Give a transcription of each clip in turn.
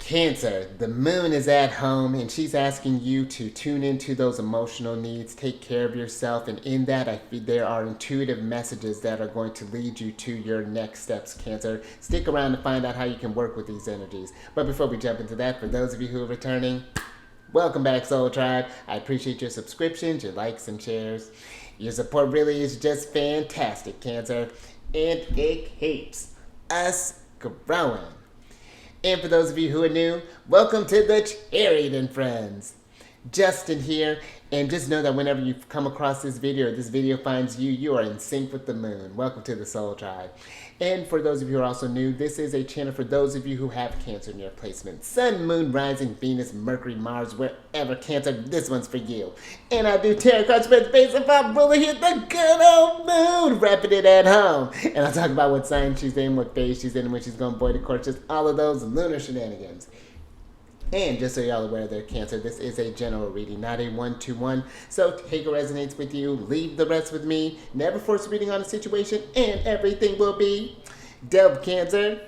Cancer, the moon is at home and she's asking you to tune into those emotional needs, take care of yourself, and in that I feel there are intuitive messages that are going to lead you to your next steps, Cancer. Stick around to find out how you can work with these energies. But before we jump into that, for those of you who are returning, welcome back, Soul Tribe. I appreciate your subscriptions, your likes, and shares. Your support really is just fantastic, Cancer, and it keeps us growing. And for those of you who are new, welcome to the Chariot Friends. Justin here, and just know that whenever you come across this video finds you, you are in sync with the moon. Welcome to the Soul Tribe. And for those of you who are also new, this is a channel for those of you who have Cancer in your placement. Sun, Moon, Rising, Venus, Mercury, Mars, wherever Cancer, this one's for you. And I do tarot card spreads based upon really hit the good old moon, wrapping it at home. And I'll talk about what sign she's in, what phase she's in, and when she's going boy to court, just all of those lunar shenanigans. And just so y'all aware there, Cancer, this is a general reading, not a one-to-one. So take what resonates with you, leave the rest with me. Never force reading on a situation, and everything will be dope, Cancer.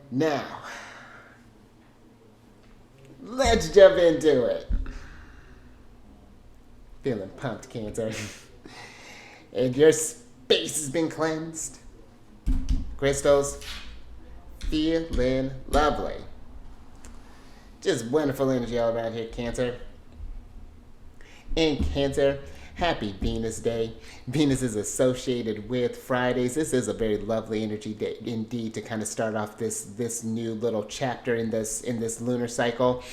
Now, let's jump into it. Feeling pumped, Cancer. And your space has been cleansed. Crystals, feeling lovely. Just wonderful energy all around here, Cancer. And Cancer, happy Venus Day. Venus is associated with Fridays. This is a very lovely energy day indeed to kind of start off this new little chapter in this lunar cycle.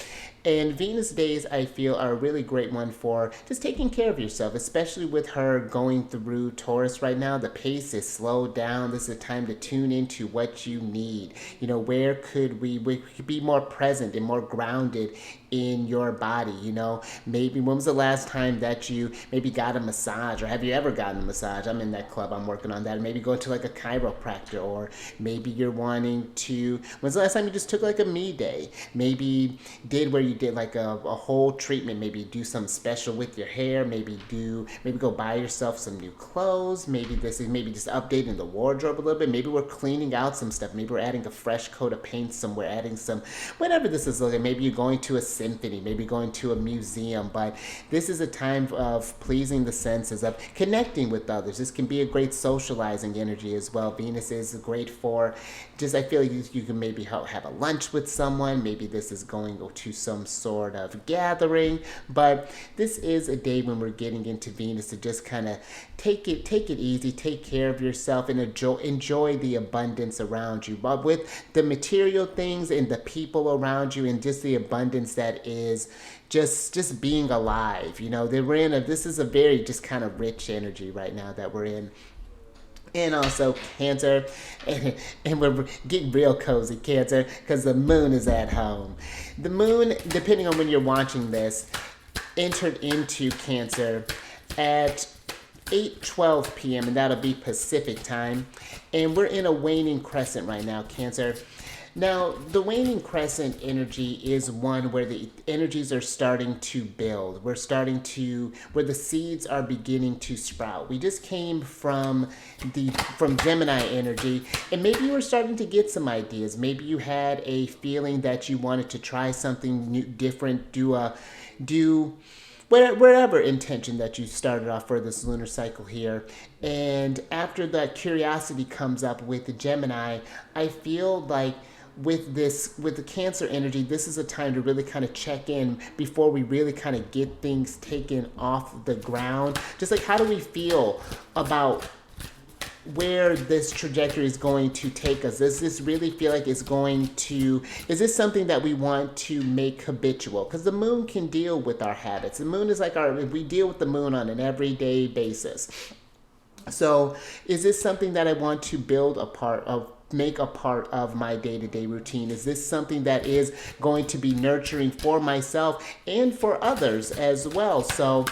And Venus days, I feel, are a really great one for just taking care of yourself, especially with her going through Taurus right now. The pace is slowed down. This is a time to tune into what you need. You know, where could we could be more present and more grounded in your body? You know, maybe when was the last time that you maybe got a massage, or have you ever gotten a massage? I'm in that club. I'm working on that. Maybe go to like a chiropractor, or maybe you're wanting to, when's the last time you just took like a me day? Maybe did where you did like a whole treatment, maybe do something special with your hair, maybe go buy yourself some new clothes, maybe just updating the wardrobe a little bit, maybe we're cleaning out some stuff, maybe we're adding a fresh coat of paint somewhere, adding some, whatever this is looking, maybe you're going to a symphony, maybe going to a museum, but this is a time of pleasing the senses, of connecting with others. This can be a great socializing energy as well. Venus is great for just, I feel like you can maybe have a lunch with someone, maybe this is going to some sort of gathering, but this is a day when we're getting into Venus to just kind of take it easy, take care of yourself, and enjoy the abundance around you, but with the material things and the people around you, and just the abundance that is just being alive. You know, this is a very just kind of rich energy right now that we're in. And also Cancer, and we're getting real cozy, Cancer, because the moon is at home. The moon, depending on when you're watching this, entered into Cancer at 8:12 p.m., and that'll be Pacific time. And we're in a waning crescent right now, Cancer. Now, the waning crescent energy is one where the energies are starting to build. Where the seeds are beginning to sprout. We just came from Gemini energy, and maybe you were starting to get some ideas. Maybe you had a feeling that you wanted to try something new, different, do whatever intention that you started off for this lunar cycle here. And after that curiosity comes up with the Gemini, I feel like with the Cancer energy, this is a time to really kind of check in before we really kind of get things taken off the ground. Just like, how do we feel about where this trajectory is going to take us? Does this really feel like is this something that we want to make habitual? Because the moon can deal with our habits. The moon is like we deal with the moon on an everyday basis. So is this something that I want to make a part of my day-to-day routine? Is this something that is going to be nurturing for myself and for others as well? So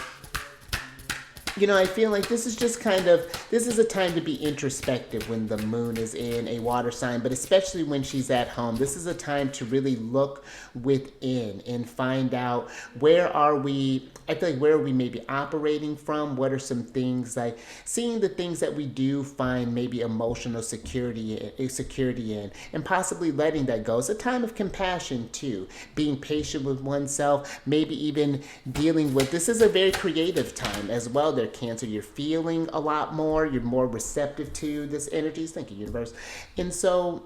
I feel like this is just this is a time to be introspective when the moon is in a water sign, but especially when she's at home. This is a time to really look within and find out where are we. I feel like where are we maybe operating from? What are some things like seeing the things that we do find maybe emotional security in, and possibly letting that go. It's a time of compassion too, being patient with oneself, maybe even dealing with. This is a very creative time as well. There, Cancer, you're feeling a lot more. You're more receptive to this energy. Thank you, universe. And so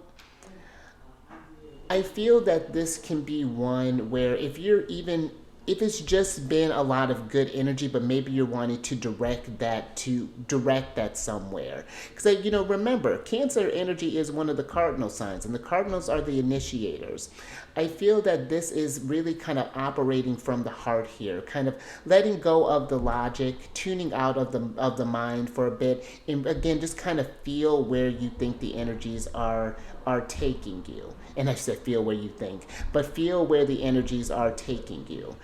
I feel that this can be one where if it's just been a lot of good energy, but maybe you're wanting to direct that somewhere. Because remember, Cancer energy is one of the cardinal signs, and the cardinals are the initiators. I feel that this is really kind of operating from the heart here, kind of letting go of the logic, tuning out of the mind for a bit, and again, just kind of feel where you think the energies are taking you. And I said feel where you think, but feel where the energies are taking you.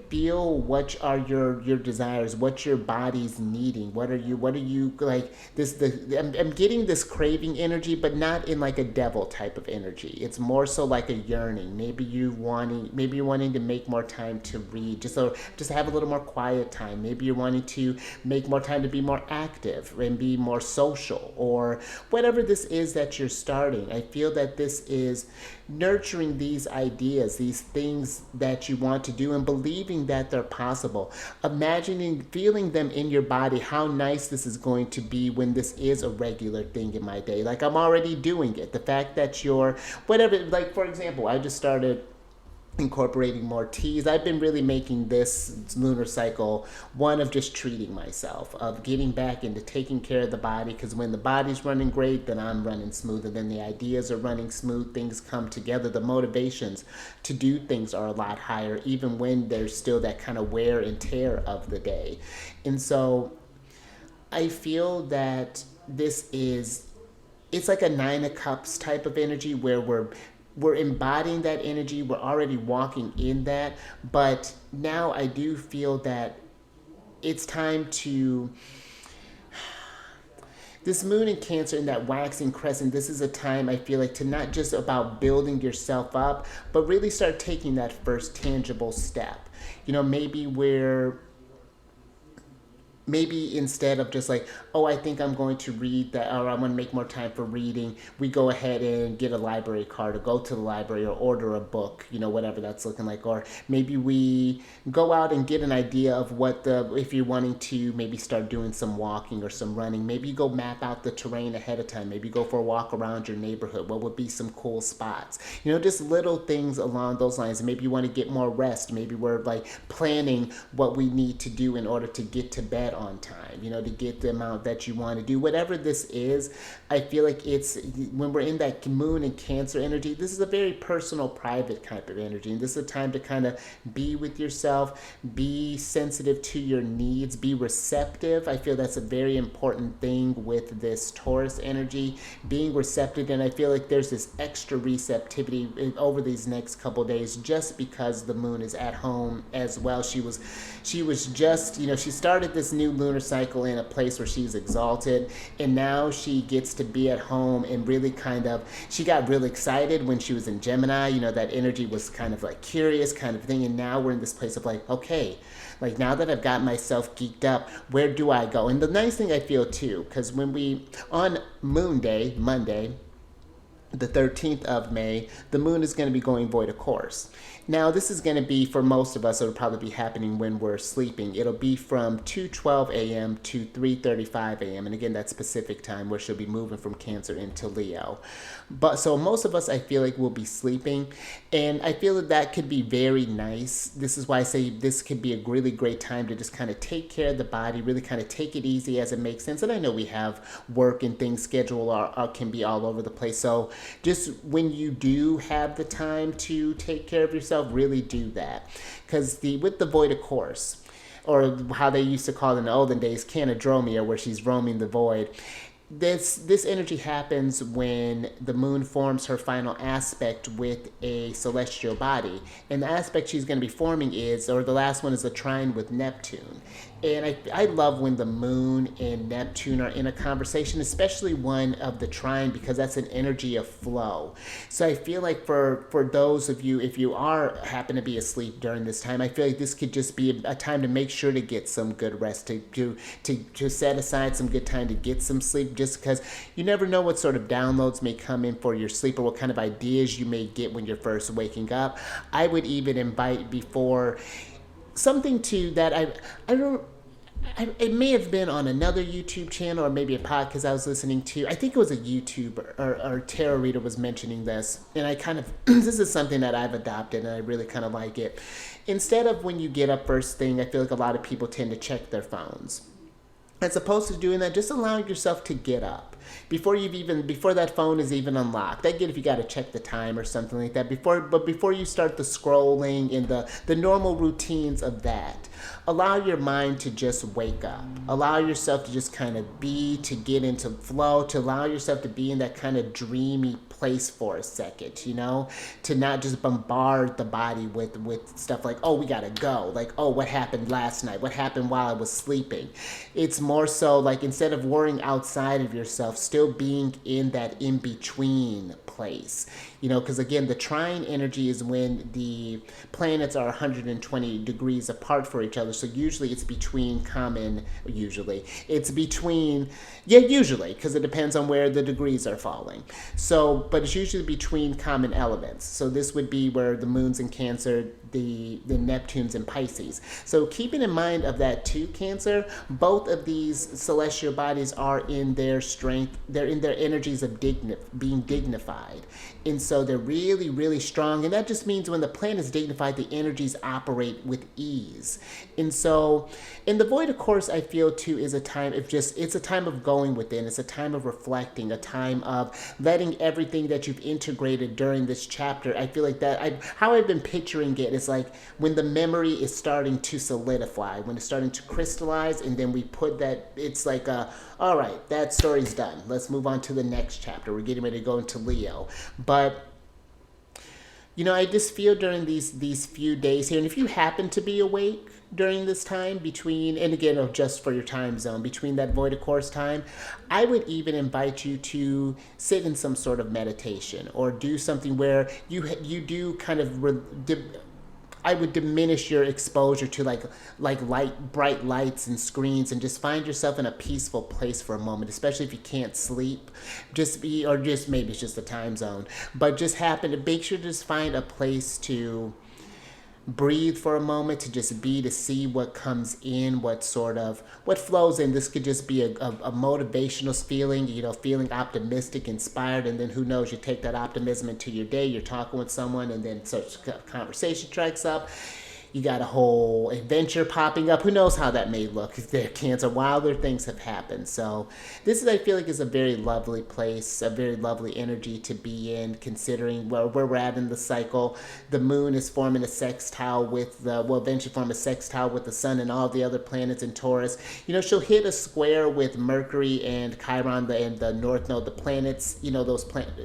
Feel what are your desires, what your body's needing, what are you like this. I'm getting this craving energy, but not in like a devil type of energy. It's more so like a yearning. Maybe you're wanting to make more time to read, just have a little more quiet time. Maybe you're wanting to make more time to be more active and be more social, or whatever this is that you're starting. I feel that this is nurturing these ideas, these things that you want to do, and believing that they're possible. Imagining, feeling them in your body, how nice this is going to be when this is a regular thing in my day. Like I'm already doing it. The fact that you're, whatever, like for example, I just started incorporating more teas. I've been really making this lunar cycle one of just treating myself, of getting back into taking care of the body, because when the body's running great, then I'm running smooth, and then the ideas are running smooth, things come together, the motivations to do things are a lot higher, even when there's still that kind of wear and tear of the day. And so I feel that it's like a Nine of Cups type of energy where we're embodying that energy. We're already walking in that. But now I do feel that it's time to, this moon in Cancer in that waxing crescent, this is a time I feel like to not just about building yourself up, but really start taking that first tangible step. Maybe instead of just like, oh, I think I'm going to read that, or I'm going to make more time for reading, we go ahead and get a library card, or go to the library, or order a book, whatever that's looking like. Or maybe we go out and get an idea of if you're wanting to maybe start doing some walking or some running, maybe you go map out the terrain ahead of time. Maybe go for a walk around your neighborhood. What would be some cool spots? Just little things along those lines. Maybe you want to get more rest. Maybe we're like planning what we need to do in order to get to bed on time, to get the amount that you want to do. Whatever this is, I feel like it's when we're in that moon and Cancer energy, this is a very personal, private type of energy. And this is a time to kind of be with yourself, be sensitive to your needs, be receptive. I feel that's a very important thing with this Taurus energy, being receptive. And I feel like there's this extra receptivity over these next couple days, just because the moon is at home as well. She was just, she started this new lunar cycle in a place where she's exalted, and now she gets to be at home and really she got really excited when she was in Gemini. That energy was kind of like curious kind of thing, and now we're in this place of like, okay, like now that I've got myself geeked up, where do I go? And the nice thing I feel too, because on Moon Day, Monday, the 13th of May, the moon is going to be going void of course. Now, this is going to be, for most of us, it'll probably be happening when we're sleeping. It'll be from 2:12 a.m. to 3:35 a.m. And again, that's Pacific time, where she'll be moving from Cancer into Leo. But so most of us, I feel like, will be sleeping. And I feel that could be very nice. This is why I say this could be a really great time to just kind of take care of the body, really kind of take it easy as it makes sense. And I know we have work and things scheduled can be all over the place. So just when you do have the time to take care of yourself, really do that. Because with the void of course, or how they used to call it in the olden days, canadromia, where she's roaming the void, this energy happens when the moon forms her final aspect with a celestial body, and the aspect she's going to be forming is, or the last one is a trine with Neptune. And I love when the moon and Neptune are in a conversation, especially one of the trine, because that's an energy of flow. So I feel like for those of you, if you are happen to be asleep during this time, I feel like this could just be a time to make sure to get some good rest, to set aside some good time to get some sleep, just because you never know what sort of downloads may come in for your sleep or what kind of ideas you may get when you're first waking up. I would even invite before something to that I don't. It may have been on another YouTube channel or maybe a podcast I was listening to. I think it was a YouTuber or tarot reader was mentioning this, and I kind of this is something that I've adopted and I really kind of like it. Instead of when you get up first thing, I feel like a lot of people tend to check their phones. As opposed to doing that, just allowing yourself to get up before that phone is even unlocked. I get if you got to check the time or something like that before you start the scrolling and the normal routines of that. Allow your mind to just wake up. Allow yourself to just kind of to get into flow, to allow yourself to be in that kind of dreamy place for a second, to not just bombard the body with stuff like, oh, we gotta go, like, oh, what happened last night, what happened while I was sleeping. It's more so like, instead of worrying outside of yourself, still being in that in-between place, because again, the trine energy is when the planets are 120 degrees apart for each other. So usually it's between usually, because it depends on where the degrees are falling. So, but it's usually between common elements. So this would be where the moon's in Cancer, the Neptune's in Pisces. So keeping in mind of that too, Cancer, both of these celestial bodies are in their strength. They're in their energies of being dignified. And so they're really, really strong. And that just means when the planet is dignified, the energies operate with ease. And so in the void, of course, I feel too is a time of it's a time of going within. It's a time of reflecting, a time of letting everything that you've integrated during this chapter. I feel like how I've been picturing it is like when the memory is starting to solidify, when it's starting to crystallize, and then we put that, it's like all right, that story's done. Let's move on to the next chapter. We're getting ready to go into Leo. But I just feel during these few days here, and if you happen to be awake during this time between, and again, just for your time zone, between that void of course time, I would even invite you to sit in some sort of meditation or do something where you do kind of I would diminish your exposure to bright lights and screens, and just find yourself in a peaceful place for a moment, especially if you can't sleep. Or maybe it's just the time zone, but just happen to make sure to just find a place to breathe for a moment, to just to see what comes in, what flows in. This could just be a motivational feeling, feeling optimistic, inspired, and then who knows, you take that optimism into your day, you're talking with someone, and then such conversation strikes up. You got a whole adventure popping up. Who knows how that may look? Their Cancer, wilder things have happened. So this I feel like, is a very lovely place, a very lovely energy to be in, considering where we're at in the cycle. The moon is forming a sextile eventually form a sextile with the sun and all the other planets in Taurus. She'll hit a square with Mercury and Chiron and the North Node, the planets,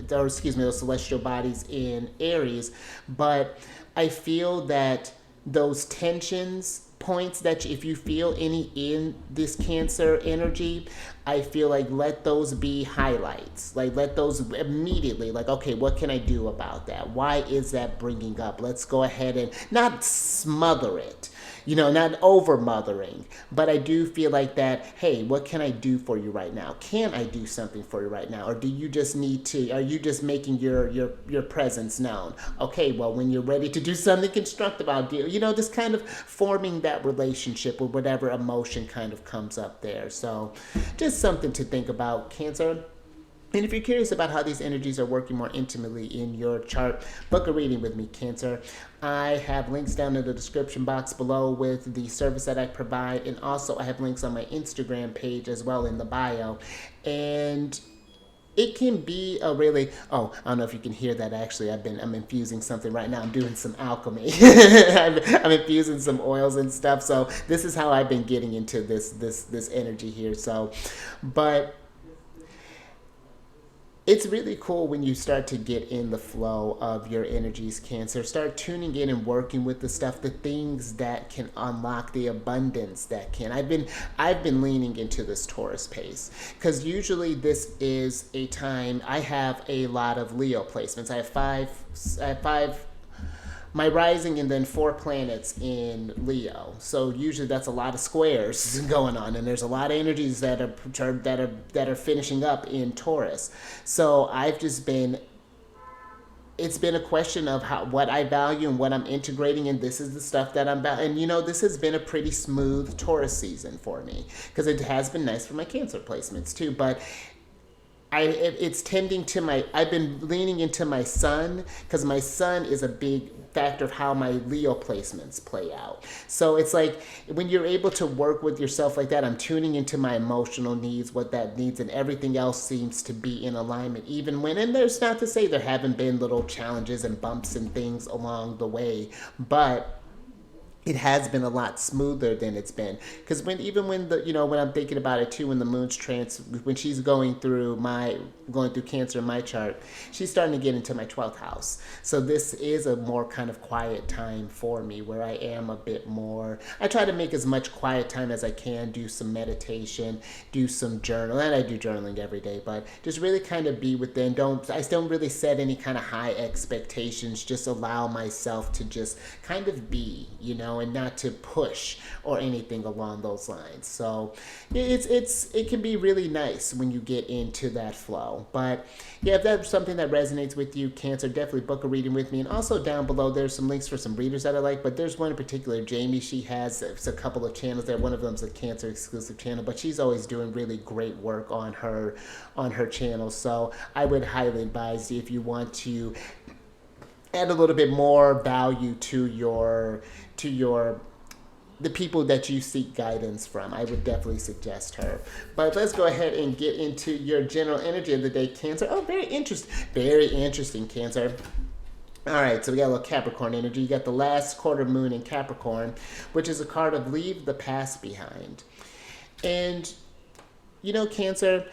those celestial bodies in Aries. But I feel that those tensions points that if you feel any in this Cancer energy, I feel like let those be highlights. Like let those immediately, like, okay, what can I do about that? Why is that bringing up? Let's go ahead and not smother it, not over mothering, but I do feel like that, hey, what can I do for you right now? Can I do something for you right now? Or do you just are you just making your presence known? Okay, well, when you're ready to do something constructive, I'll do, just kind of forming that relationship with whatever emotion kind of comes up there. So just something to think about, Cancer. And if you're curious about how these energies are working more intimately in your chart, book a reading with me, Cancer. I have links down in the description box below with the service that I provide, and also I have links on my Instagram page as well in the bio. And it can be a really, I don't know if you can hear that. Actually, I'm infusing something right now. I'm doing some alchemy. I'm infusing some oils and stuff. So this is how I've been getting into this energy here. So, but It's really cool when you start to get in the flow of your energies, Cancer. Start tuning in and working with the stuff, the things that can unlock the abundance that can. I've been leaning into this Taurus pace because usually this is a time I have a lot of Leo placements. I have five my rising and then 4 planets in Leo. So usually that's a lot of squares going on, and there's a lot of energies that are finishing up in Taurus. So I've just been. It's been a question of what I value and what I'm integrating, and this is the stuff that I'm and this has been a pretty smooth Taurus season for me because it has been nice for my Cancer placements too, but it's tending to my. I've been leaning into my sun because my sun is a big factor of how my Leo placements play out. So it's like when you're able to work with yourself like that, I'm tuning into my emotional needs, what that needs, and everything else seems to be in alignment. Even when, and there's not to say there haven't been little challenges and bumps and things along the way, but it has been a lot smoother than it's been because when I'm thinking about it too, when the moon's when she's going through Cancer in my chart, she's starting to get into my 12th house. So this is a more kind of quiet time for me where I am a bit more. I try to make as much quiet time as I can, do some meditation, do some journal, and I do journaling every day, but just really kind of be within. I don't really set any kind of high expectations, just allow myself to just kind of be, and not to push or anything along those lines. So it can be really nice when you get into that flow. But yeah, if that's something that resonates with you, Cancer, definitely book a reading with me. And also down below, there's some links for some readers that I like, but there's one in particular, Jamie. She has a couple of channels there. One of them's a Cancer exclusive channel, but she's always doing really great work on her channel. So I would highly advise you if you want to add a little bit more value to the people that you seek guidance from. I would definitely suggest her. But let's go ahead and get into your general energy of the day, Cancer. Oh, very interesting, Cancer. All right, so we got a little Capricorn energy. You got the last quarter moon in Capricorn, which is a card of leave the past behind. And Cancer,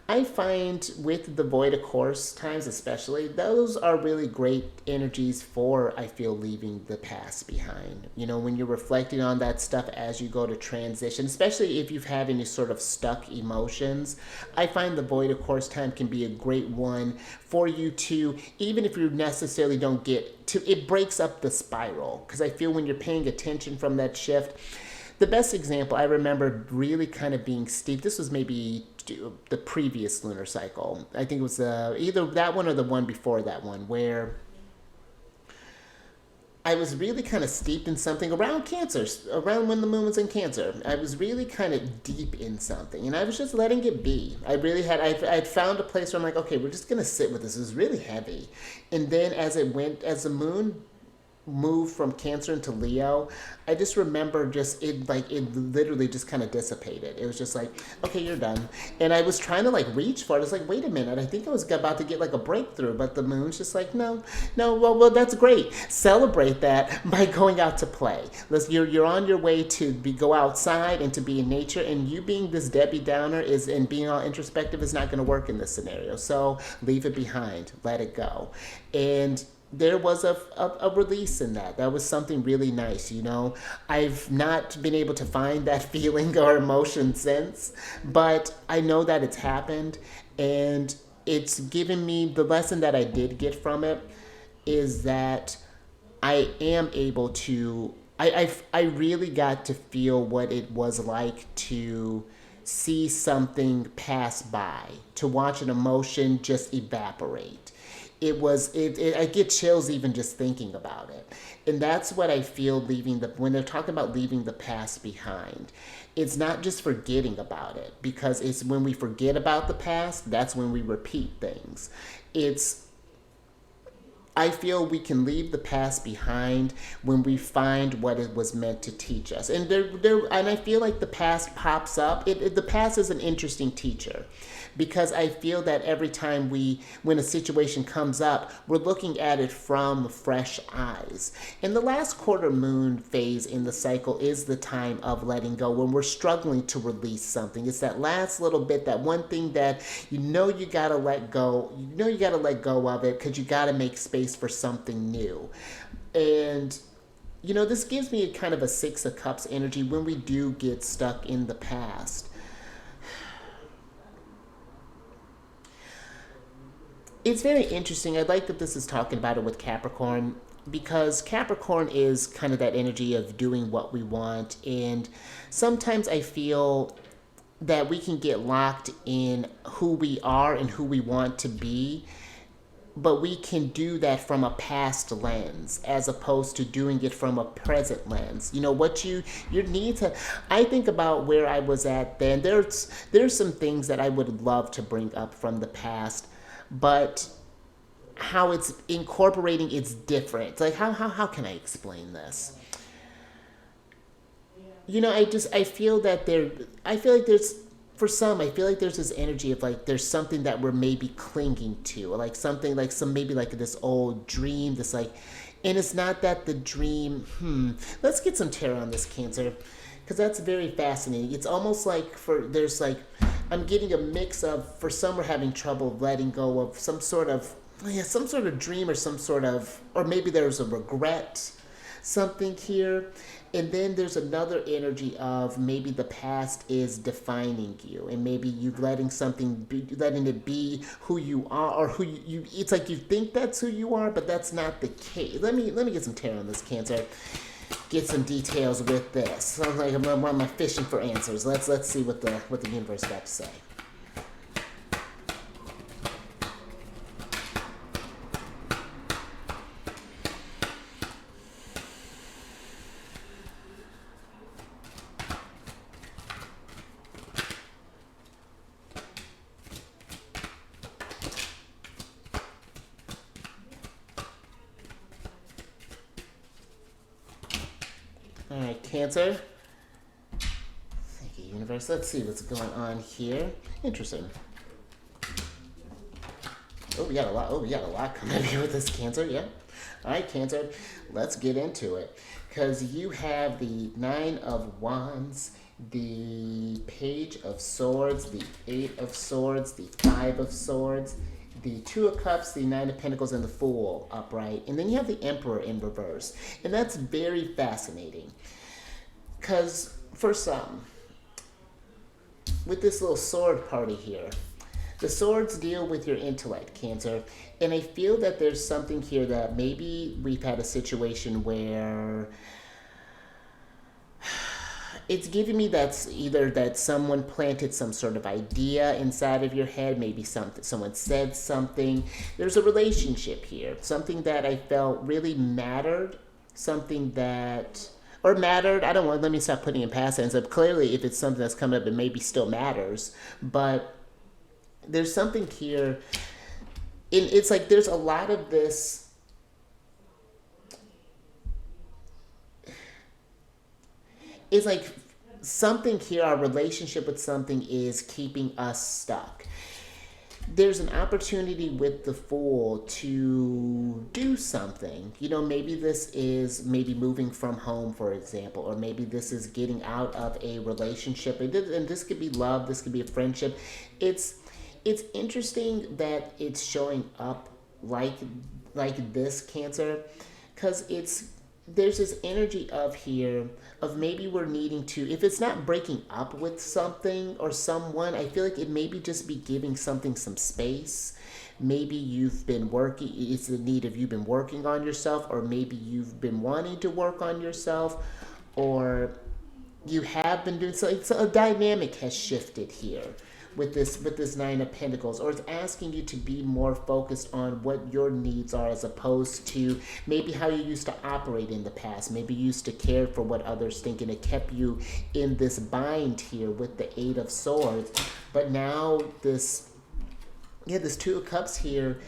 I find with the void of course times especially, those are really great energies for, I feel, leaving the past behind. When you're reflecting on that stuff as you go to transition, especially if you've had any sort of stuck emotions, I find the void of course time can be a great one for you to, even if you necessarily don't get to, it breaks up the spiral. Because I feel when you're paying attention from that shift, the best example I remember really kind of being steep, this was maybe the previous lunar cycle. I think it was either that one or the one before that one, where I was really kind of steeped in something around Cancer, around when the moon was in Cancer. I was really kind of deep in something, and I was just letting it be. I'd found a place where I'm like, okay, we're just going to sit with this. It was really heavy. And then as the moon moved from Cancer into Leo, I just remember it literally just kind of dissipated. It was just like, okay, you're done. And I was trying to reach for it. I was like, wait a minute, I think I was about to get a breakthrough, but the moon's just like, no, well, that's great. Celebrate that by going out to play. You're on your way to go outside and to be in nature, and you being this Debbie Downer and being all introspective is not going to work in this scenario. So leave it behind, let it go. And there was a release in that. That was something really nice, I've not been able to find that feeling or emotion since, but I know that it's happened, and it's given me, the lesson that I did get from it is that I am able to, I really got to feel what it was like to see something pass by, to watch an emotion just evaporate. I get chills even just thinking about it. And that's what I feel when they're talking about leaving the past behind. It's not just forgetting about it, because it's when we forget about the past, that's when we repeat things. I feel we can leave the past behind when we find what it was meant to teach us. And and I feel like the past pops up. The past is an interesting teacher, because I feel that every time when a situation comes up, we're looking at it from fresh eyes. And the last quarter moon phase in the cycle is the time of letting go, when we're struggling to release something. It's that last little bit, that one thing that you gotta let go. You gotta let go of it, because you gotta make space for something new. And this gives me a kind of a Six of Cups energy when we do get stuck in the past. It's very interesting. I like that this is talking about it with Capricorn, because Capricorn is kind of that energy of doing what we want. And sometimes I feel that we can get locked in who we are and who we want to be, but we can do that from a past lens as opposed to doing it from a present lens. What you need to, I think about where I was at then. There's some things that I would love to bring up from the past, but how it's incorporating it's different. Like how can I explain this? I feel that I feel like there's, for some, I feel like there's this energy of like there's something that we're maybe clinging to, or like something like maybe like this old dream, this like, and it's not that the dream. Let's get some tarot on this, Cancer, because that's very fascinating. It's almost like there's like, I'm getting a mix of, for some, we're having trouble letting go of some sort of dream, or maybe there's a regret, something here. And then there's another energy of maybe the past is defining you, and maybe you letting it be who you are, or who you. It's like you think that's who you are, but that's not the case. Let me get some tarot on this, Cancer. Get some details with this. Sounds like I'm fishing for answers. Let's see what the universe got to say. All right, Cancer. Thank you, universe. Let's see what's going on here. Interesting. We got a lot coming up here with this, Cancer. Yeah. All right, Cancer. Let's get into it, because you have the Nine of Wands, the Page of Swords, the Eight of Swords, the Five of Swords, the Two of Cups, the Nine of Pentacles, and the Fool upright. And then you have the Emperor in reverse. And that's very fascinating, because for some, with this little sword party here, the swords deal with your intellect, Cancer. And I feel that there's something here that maybe we've had a situation where it's giving me that's either that someone planted some sort of idea inside of your head, maybe someone said something. There's a relationship here, something that I felt really mattered, something that, or mattered, I don't want, let me stop putting in past tense. Clearly, if it's something that's coming up, it maybe still matters, but there's something here, it's like there's a lot of this, it's like something here, our relationship with something is keeping us stuck. There's an opportunity with the Fool to do something. Maybe this is maybe moving from home, for example, or maybe this is getting out of a relationship. And this could be love, this could be a friendship. It's interesting that it's showing up like this, Cancer, because there's this energy of here of maybe we're needing to, if it's not breaking up with something or someone, I feel like it maybe just be giving something some space. Maybe you've been working, it's the need of you've been working on yourself, or maybe you've been wanting to work on yourself, or you have been doing something. So a dynamic has shifted here with this Nine of Pentacles, or it's asking you to be more focused on what your needs are, as opposed to maybe how you used to operate in the past. Maybe you used to care for what others think, and it kept you in this bind here with the Eight of Swords. But now this Two of Cups here,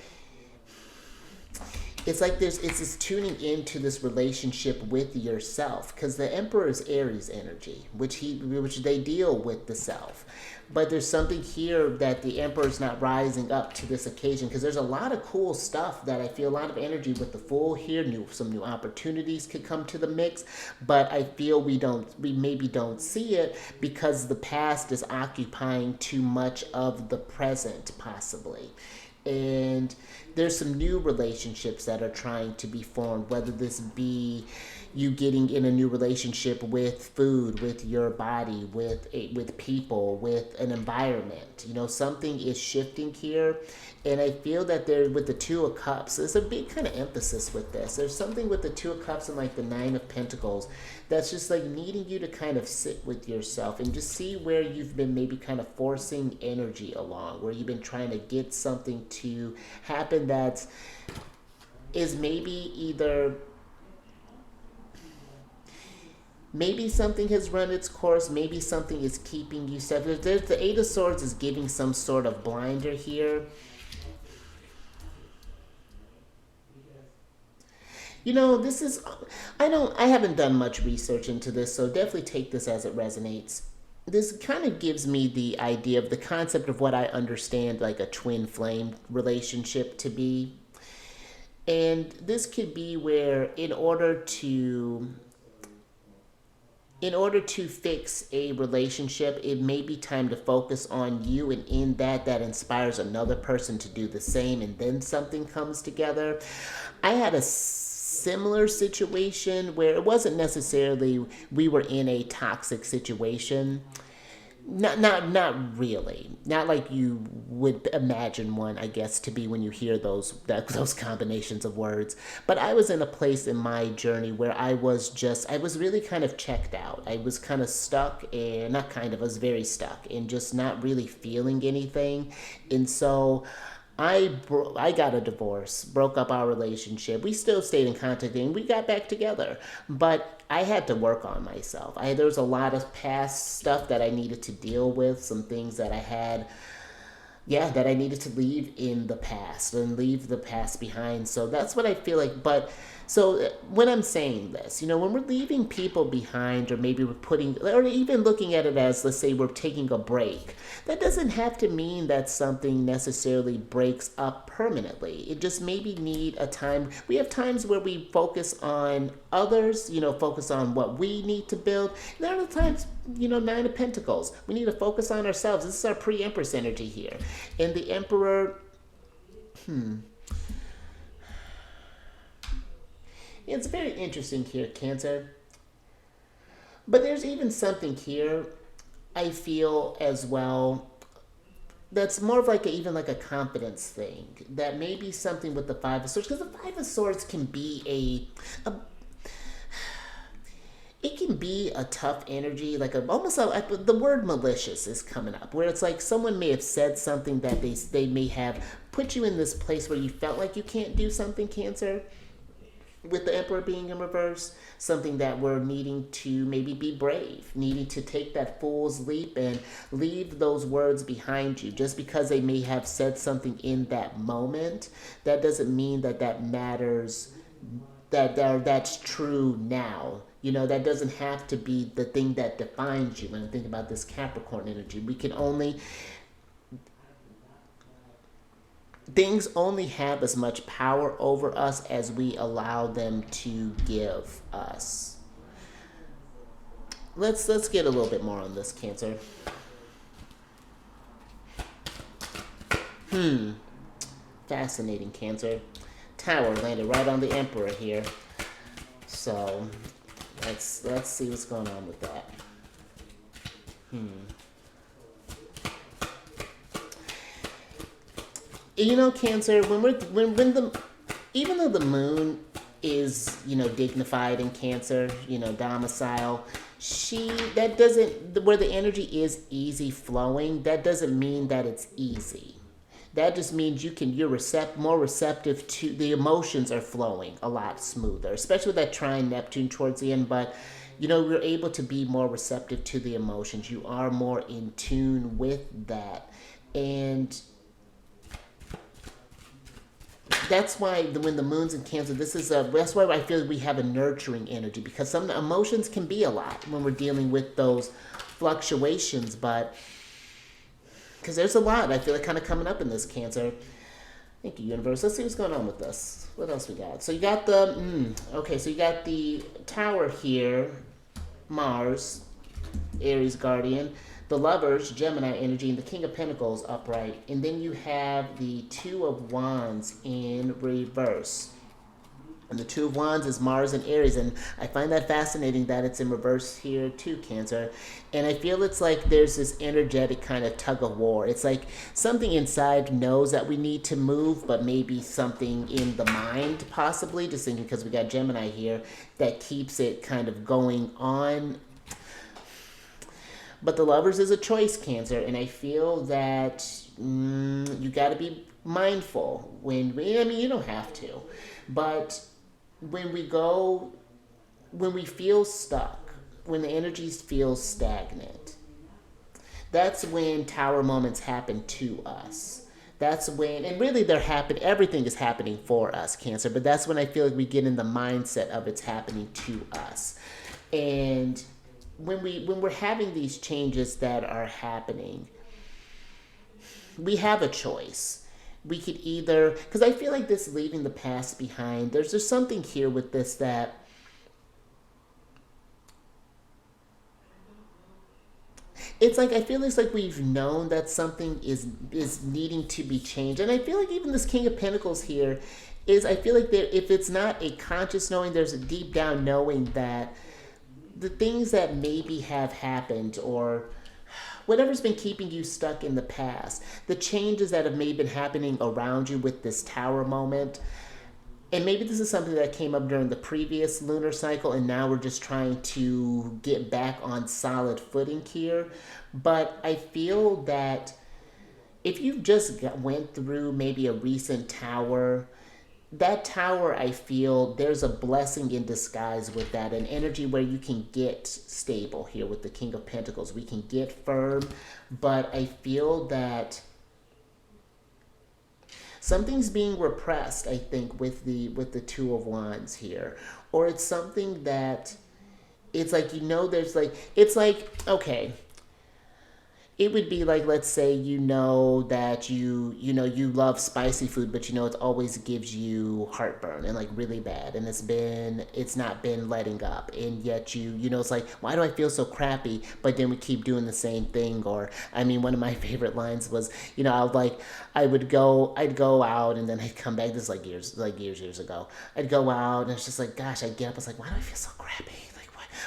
it's like it's this tuning into this relationship with yourself, because the Emperor is Aries energy, which they deal with the self. But there's something here that the Emperor is not rising up to this occasion, because there's a lot of cool stuff that I feel, a lot of energy with the Fool here. Some new opportunities could come to the mix, but I feel we maybe don't see it because the past is occupying too much of the present, possibly. And there's some new relationships that are trying to be formed, whether this be you getting in a new relationship with food, with your body, with people, with an environment. Something is shifting here. And I feel that there, with the Two of Cups, there's a big kind of emphasis with this. There's something with the Two of Cups and like the Nine of Pentacles that's just like needing you to kind of sit with yourself and just see where you've been maybe kind of forcing energy along, where you've been trying to get something to happen that is maybe something has run its course, maybe something is keeping you separate. The Eight of Swords is giving some sort of blinder here. This is, I haven't done much research into this, so definitely take this as it resonates. This kind of gives me the idea of the concept of what I understand like a twin flame relationship to be. And this could be where in order to fix a relationship, it may be time to focus on you, and in that inspires another person to do the same, and then something comes together. I had a similar situation where it wasn't necessarily we were in a toxic situation. Not really. Not like you would imagine one, I guess, to be when you hear those combinations of words. But I was in a place in my journey where I was really kind of checked out. I was kind of stuck, and I was very stuck and just not really feeling anything. And so I got a divorce, broke up our relationship. We still stayed in contact and we got back together. But I had to work on myself. There was a lot of past stuff that I needed to deal with, some things that I had, that I needed to leave in the past and leave the past behind. So that's what I feel like. But so when I'm saying this, when we're leaving people behind, or maybe or even looking at it as, let's say we're taking a break, that doesn't have to mean that something necessarily breaks up permanently. It just maybe need a time. We have times where we focus on others, focus on what we need to build. And there are other times, Nine of Pentacles, we need to focus on ourselves. This is our pre-Empress energy here. And the Emperor, it's very interesting here, Cancer. But there's even something here, I feel, as well, that's more of even like a confidence thing. That may be something with the Five of Swords, because the Five of Swords can be it can be a tough energy, the word malicious is coming up, where it's like someone may have said something that they may have put you in this place where you felt like you can't do something, Cancer. With the Emperor being in reverse, something that we're needing to maybe be brave, needing to take that fool's leap and leave those words behind you. Just because they may have said something in that moment, that doesn't mean that matters, that's true now. That doesn't have to be the thing that defines you. When I think about this Capricorn energy, things only have as much power over us as we allow them to give us. Let's get a little bit more on this, Cancer. Fascinating, Cancer. Tower landed right on the Emperor here. So let's see what's going on with that. Cancer, even though the moon is, dignified in Cancer, domicile, where the energy is easy flowing, that doesn't mean that it's easy. That just means you're more receptive to, the emotions are flowing a lot smoother, especially with that trine Neptune towards the end. But, you're able to be more receptive to the emotions. You are more in tune with that. And that's why when the moon's in Cancer, that's why I feel like we have a nurturing energy, because some emotions can be a lot when we're dealing with those fluctuations, but because there's a lot I feel like kind of coming up in this Cancer. Thank you, universe. Let's see what's going on with this. What else we got? So you got so you got the Tower here, Mars, Aries guardian, the Lovers, Gemini energy, and the King of Pentacles upright. And then you have the Two of Wands in reverse. And the Two of Wands is Mars and Aries. And I find that fascinating that it's in reverse here too, Cancer. And I feel it's like there's this energetic kind of tug of war. It's like something inside knows that we need to move, but maybe something in the mind possibly, just thinking because we got Gemini here, that keeps it kind of going on. But the Lovers is a choice, Cancer, and I feel that you got to be mindful you don't have to, but when we feel stuck, when the energies feel stagnant, that's when Tower moments happen to us. That's when, and really everything is happening for us, Cancer, but that's when I feel like we get in the mindset of it's happening to us. And when we're having these changes that are happening, we have a choice. We could either, because I feel like this leaving the past behind, there's just something here with this that it's like, I feel it's like we've known that something is needing to be changed. And I feel like even this King of Pentacles here I feel like if it's not a conscious knowing, there's a deep down knowing that the things that maybe have happened, or whatever's been keeping you stuck in the past, the changes that have maybe been happening around you with this Tower moment, and maybe this is something that came up during the previous lunar cycle, and now we're just trying to get back on solid footing here. But I feel that if you've just went through maybe a recent Tower, that Tower, I feel there's a blessing in disguise with that, an energy where you can get stable here with the King of Pentacles. We can get firm, but I feel that something's being repressed, I think, with the Two of Wands here. Or it's something that it's like, there's like, it's like, okay, it would be like, let's say that you love spicy food, but it always gives you heartburn and like really bad, and it's not been letting up, and yet it's like, why do I feel so crappy? But then we keep doing the same thing. Or one of my favorite lines was, I'd go out and then I'd come back. This is years ago. I'd go out and it's just like, gosh, I'd get up. I was like, why do I feel so crappy?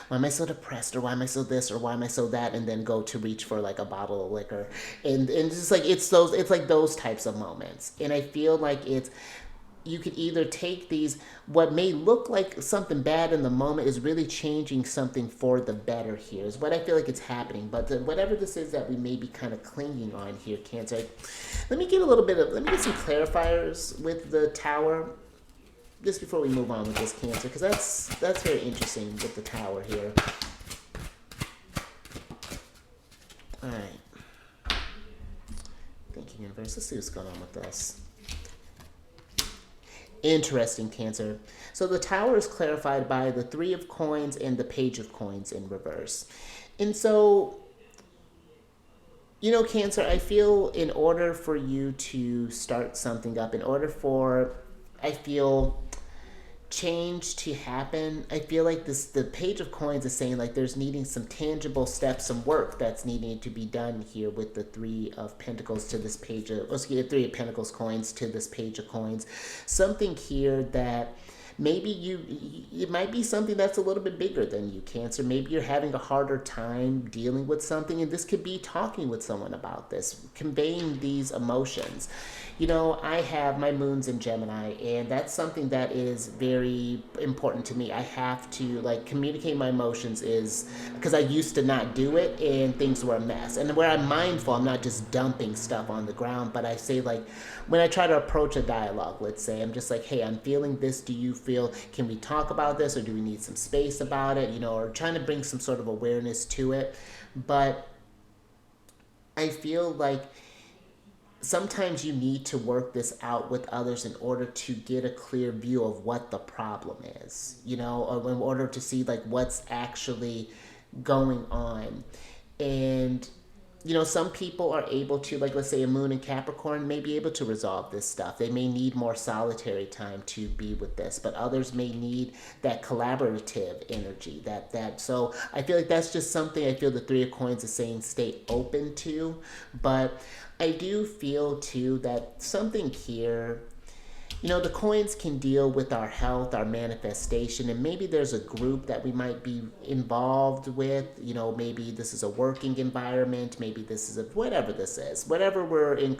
Why am I so depressed, or why am I so this, or why am I so that, and then go to reach for like a bottle of liquor, and just like it's like those types of moments. And I feel like you could either take these, what may look like something bad in the moment is really changing something for the better here, is what I feel like it's happening. But whatever this is that we may be kind of clinging on here, Cancer, let me get some clarifiers with the Tower, just before we move on with this, Cancer, because that's very interesting with the Tower here. All right. Thank you, universe. Let's see what's going on with this. Interesting, Cancer. So the Tower is clarified by the Three of Coins and the Page of Coins in reverse. And so, Cancer, I feel in order for you to start something up, in order for, I feel, change to happen, I feel like the Page of Coins is saying like there's needing some tangible steps, some work that's needing to be done here with the Three of Pentacles to this Three of Pentacles coins to this Page of Coins. Something here that maybe it might be something that's a little bit bigger than you, Cancer. Maybe you're having a harder time dealing with something, and this could be talking with someone about this, conveying these emotions. I have my moons in Gemini, and that's something that is very important to me. I have to communicate my emotions, is because I used to not do it and things were a mess. And where I'm mindful, I'm not just dumping stuff on the ground, but I say when I try to approach a dialogue, let's say, I'm just like, hey, I'm feeling this. Do you feel, can we talk about this, or do we need some space about it? Or trying to bring some sort of awareness to it. But I feel like sometimes you need to work this out with others in order to get a clear view of what the problem is, or in order to see like what's actually going on. And some people are able to, like, let's say a moon in Capricorn may be able to resolve this stuff. They may need more solitary time to be with this, but others may need that collaborative energy. So I feel like that's just something I feel the Three of Coins is saying stay open to. But I do feel too that something here, the coins can deal with our health, our manifestation, and maybe there's a group that we might be involved with. Maybe this is a working environment, maybe this is whatever this is, whatever we're in,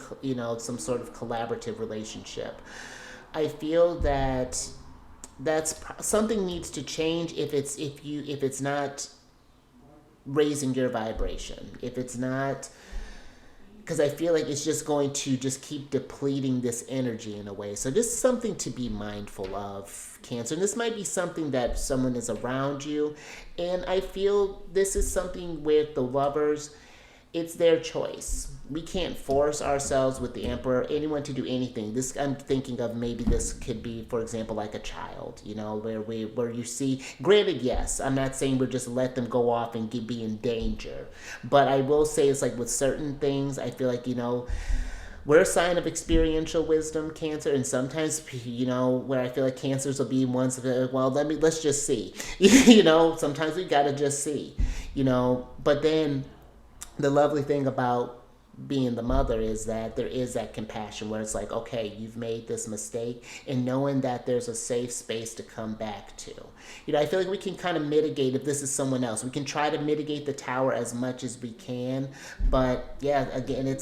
some sort of collaborative relationship. I feel that something needs to change if it's not raising your vibration, if it's not, because I feel like it's just going to just keep depleting this energy in a way. So just something to be mindful of, Cancer. And this might be something that someone is around you. And I feel this is something with the Lovers. It's their choice. We can't force ourselves with the Emperor, anyone to do anything. This, I'm thinking of, maybe this could be, for example, like a child, where you see, granted, yes, I'm not saying we're just let them go off and be in danger. But I will say it's like with certain things, I feel like, we're a sign of experiential wisdom, Cancer, and sometimes, where I feel like Cancers will be ones of, well, let's just see. Sometimes we gotta just see, but then the lovely thing about being the mother is that there is that compassion where it's like, okay, you've made this mistake, and knowing that there's a safe space to come back to. I feel like we can kind of mitigate if this is someone else. We can try to mitigate the tower as much as we can, but yeah, again,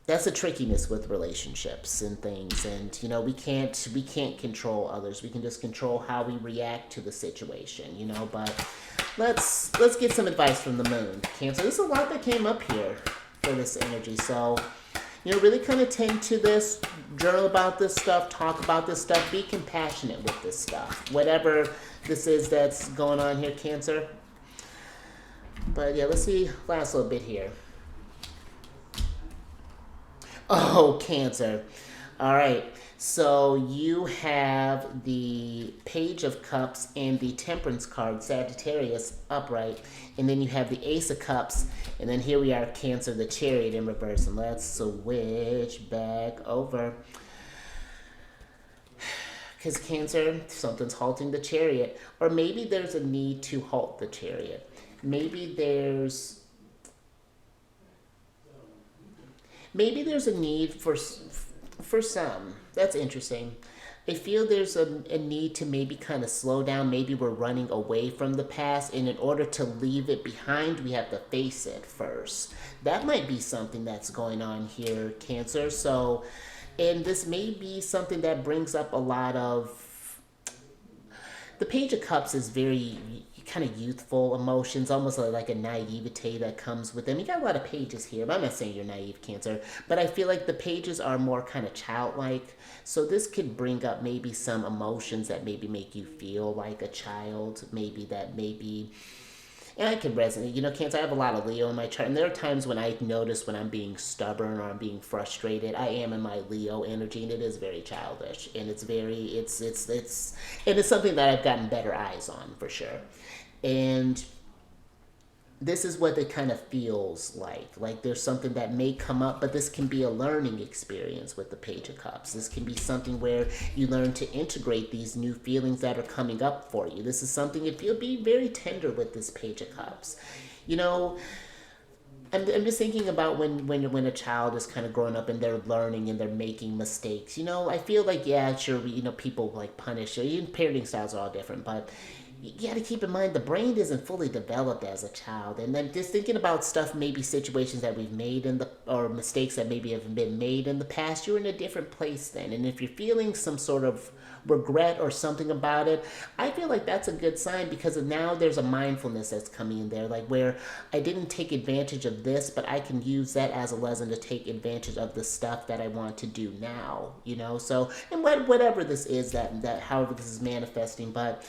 that's a trickiness with relationships and things. And we can't control others. We can just control how we react to the situation, but let's get some advice from the moon, Cancer. There's a lot that came up here for this energy. So really kind of tend to this, journal about this stuff, talk about this stuff, be compassionate with this stuff, whatever this is that's going on here, Cancer. But yeah, let's see last little bit here. Oh, Cancer. All right. So you have the Page of Cups and the Temperance card, Sagittarius, upright. And then you have the Ace of Cups. And then here we are, Cancer, the Chariot in reverse. And let's switch back over. Because Cancer, something's halting the Chariot. Or maybe there's a need to halt the Chariot. Maybe there's a need for some. That's interesting. I feel there's a need to maybe kind of slow down. Maybe we're running away from the past, and in order to leave it behind, we have to face it first. That might be something that's going on here, Cancer. So, and this may be something that brings up a lot of... The Page of Cups is very kind of youthful emotions, almost like a naivete that comes with them. You got a lot of pages here, but I'm not saying you're naive, Cancer, but I feel like the pages are more kind of childlike. So this could bring up maybe some emotions that maybe make you feel like a child, and I can resonate. Cancer, I have a lot of Leo in my chart, and there are times when I notice when I'm being stubborn or I'm being frustrated. I am in my Leo energy, and it is very childish, and it's something that I've gotten better eyes on, for sure. And this is what it kind of feels like. Like there's something that may come up, but this can be a learning experience with the Page of Cups. This can be something where you learn to integrate these new feelings that are coming up for you. This is something, if you'll be very tender with this Page of Cups. I'm just thinking about when a child is kind of growing up and they're learning and they're making mistakes. I feel like, yeah, sure, people like punish. Even parenting styles are all different, but you got to keep in mind the brain isn't fully developed as a child. And then just thinking about stuff, maybe situations that we've made or mistakes that maybe have been made in the past, you're in a different place then. And if you're feeling some sort of regret or something about it, I feel like that's a good sign, because now there's a mindfulness that's coming in there, like where I didn't take advantage of this, but I can use that as a lesson to take advantage of the stuff that I want to do now, so, and whatever this is, that however this is manifesting, but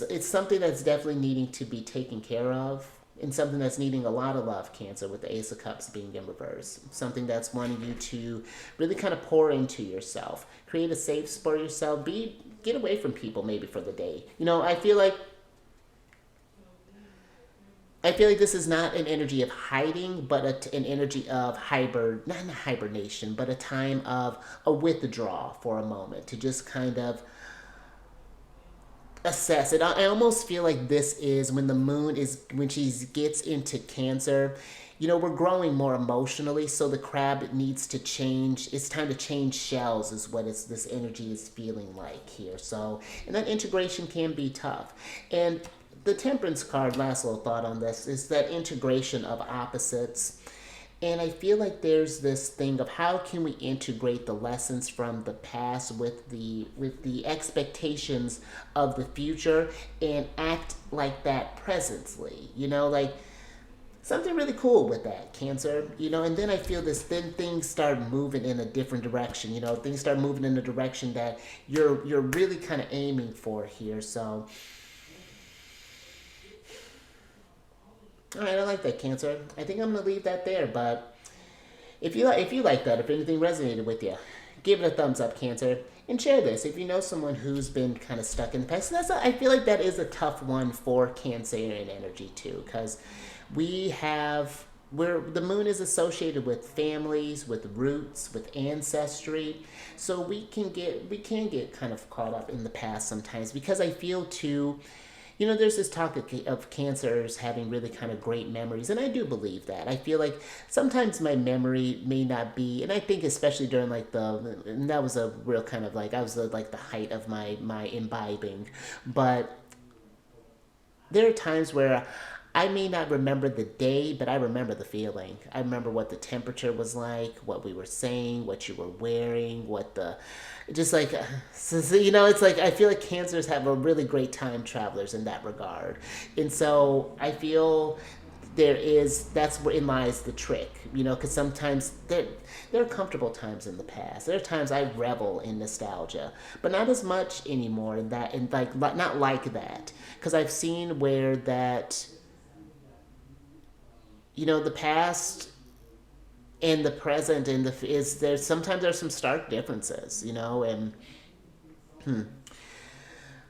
it's something that's definitely needing to be taken care of. And something that's needing a lot of love, Cancer, with the Ace of Cups being in reverse. Something that's wanting you to really kind of pour into yourself. Create a safe spot for yourself. Get away from people maybe for the day. I feel like this is not an energy of hiding, but an energy of not hibernation, but a time of a withdrawal for a moment to just kind of assess it. I almost feel like this is when she gets into Cancer. We're growing more emotionally, so the crab needs to change. It's time to change shells, is what this energy is feeling like here. So, and that integration can be tough. And the Temperance card, last little thought on this, is that integration of opposites. And I feel like there's this thing of how can we integrate the lessons from the past with the expectations of the future and act like that presently. Like something really cool with that, Cancer. And then I feel then things start moving in a different direction. Things start moving in a direction that you're really kind of aiming for here. So all right, I like that, Cancer. I think I'm gonna leave that there. But if you like that, if anything resonated with you, give it a thumbs up, Cancer, and share this if you know someone who's been kind of stuck in the past. I feel like that is a tough one for Cancerian energy too, because the moon is associated with families, with roots, with ancestry, so we can get kind of caught up in the past sometimes, because I feel too. There's this talk of Cancers having really kind of great memories, and I do believe that. I feel like sometimes my memory may not be, and I think especially during and that was a real kind of I was like the height of my imbibing, but there are times where I may not remember the day, but I remember the feeling. I remember what the temperature was like, what we were saying, what you were wearing, just like, it's like I feel like Cancers have a really great time travelers in that regard. And so I feel that's wherein lies the trick, because sometimes there are comfortable times in the past. There are times I revel in nostalgia, but not as much anymore not like that, because I've seen where that, the past and the present sometimes there's some stark differences, and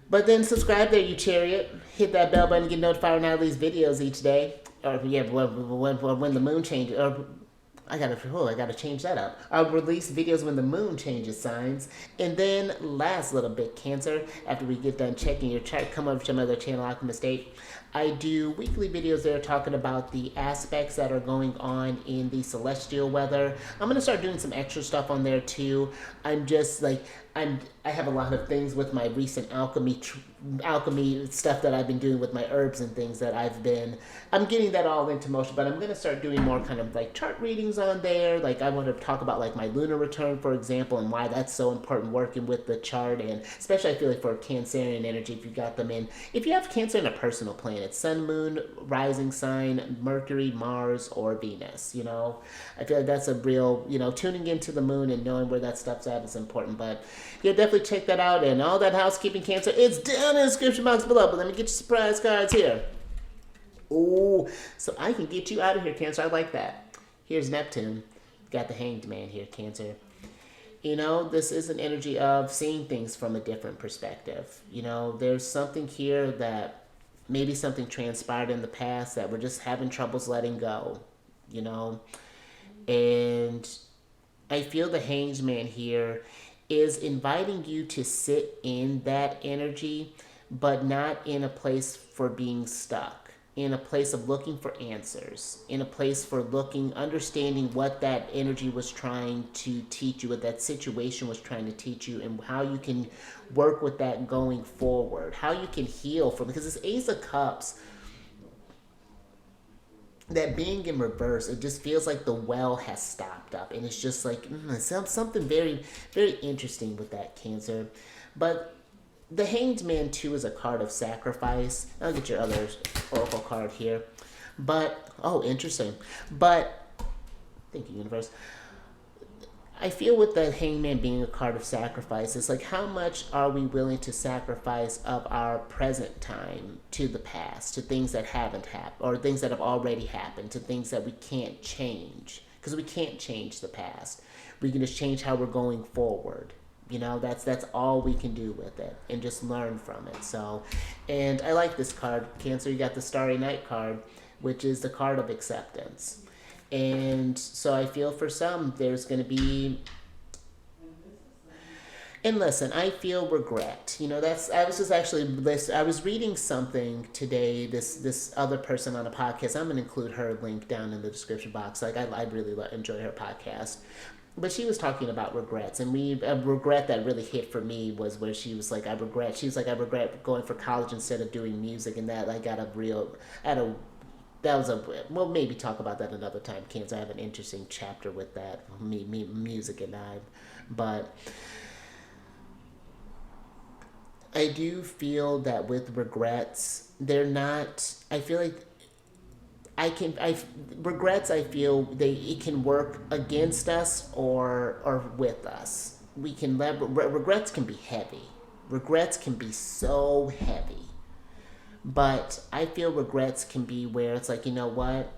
but then subscribe there, you chariot. Hit that bell button to get notified when I release videos each day. Or yeah, when the moon changes. Or I gotta change that up. I'll release videos when the moon changes signs. And then last little bit, Cancer, after we get done checking your chart, come over to my other channel, Alchemist 8. I do weekly videos there talking about the aspects that are going on in the celestial weather. I'm going to start doing some extra stuff on there too. I'm just like, I have a lot of things with my recent alchemy stuff that I've been doing with my herbs and things that I'm getting that all into motion, but I'm going to start doing more kind of like chart readings on there. Like I want to talk about like my lunar return, for example, and why that's so important working with the chart. And especially I feel like for Cancerian energy, if you have Cancer in a personal planet, sun, moon, rising sign, Mercury, Mars, or Venus, I feel like that's a real, tuning into the moon and knowing where that stuff's at is important. But yeah, definitely check that out. And all that housekeeping, Cancer, it's down in the description box below. But let me get your surprise cards here. Oh, so I can get you out of here, Cancer. I like that. Here's Neptune. Got the Hanged Man here, Cancer. This is an energy of seeing things from a different perspective. There's something here that maybe something transpired in the past that we're just having troubles letting go. And I feel the Hanged Man here is inviting you to sit in that energy, but not in a place for being stuck, in a place of looking for answers, in a place for understanding what that energy was trying to teach you, what that situation was trying to teach you, and how you can work with that going forward, how you can heal from, because this Ace of Cups, that being in reverse, it just feels like the well has stopped up, and it's just like something very, very interesting with that, Cancer. But the Hanged Man too is a card of sacrifice. I'll get your other oracle card here, but interesting. But thank you, universe. I feel with the Hangman being a card of sacrifice, it's like how much are we willing to sacrifice of our present time to the past, to things that haven't happened, or things that have already happened, to things that we can't change. Because we can't change the past. We can just change how we're going forward. You know, that's all we can do with it, and just learn from it. So, and I like this card, Cancer. You got the Starry Night card, which is the card of acceptance. And so I feel for some, there's going to be, and listen, I feel regret. You know, I was just actually, I was reading something today, this other person on a podcast. I'm going to include her link down in the description box. Like, I really enjoy her podcast. But she was talking about regrets, and a regret that really hit for me was where she was like, I regret going for college instead of doing music, and that like we'll maybe talk about that another time, Cancer. I have an interesting chapter with that, music and I, but I do feel that with regrets, they're not, I feel like regrets. I feel it can work against us or with us. Regrets can be heavy. Regrets can be so heavy. But I feel regrets can be where it's like, you know what?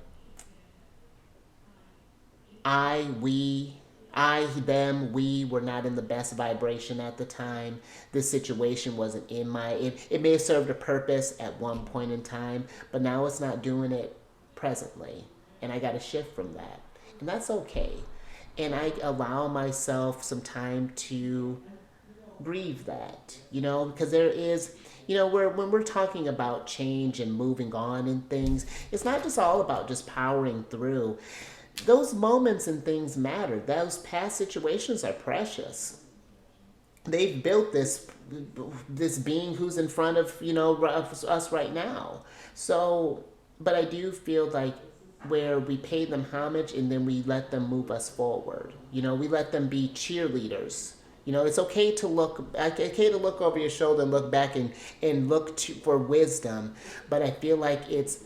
We were not in the best vibration at the time. This situation wasn't it may have served a purpose at one point in time, but now it's not doing it presently, and I got to shift from that, and that's okay. And I allow myself some time to grieve that, because there is, when we're talking about change and moving on and things, it's not just all about just powering through. Those moments and things matter. Those past situations are precious. They've built this being who's in front of us right now. So, but I do feel like where we pay them homage and then we let them move us forward. We let them be cheerleaders. It's okay to look over your shoulder and look back and look for wisdom. But I feel like it's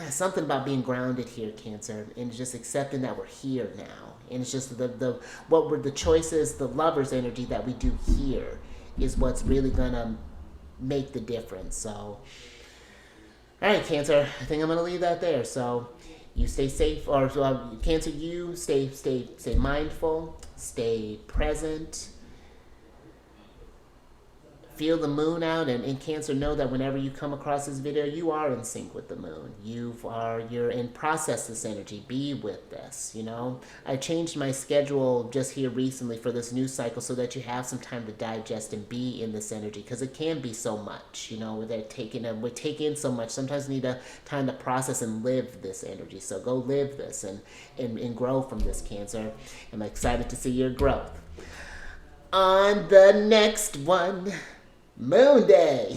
something about being grounded here, Cancer, and just accepting that we're here now. And it's just what were the choices, the lover's energy that we do here is what's really gonna make the difference. So, all right, Cancer, I think I'm gonna leave that there. So, you stay safe, or Cancer, you stay mindful, stay present. Feel the moon out, and Cancer, know that whenever you come across this video, you are in sync with the moon. You're in process this energy. Be with this, I changed my schedule just here recently for this new cycle so that you have some time to digest and be in this energy, because it can be so much, we take in so much. Sometimes we need time to process and live this energy. So go live this and grow from this, Cancer. I'm excited to see your growth. On the next one, Moon Day.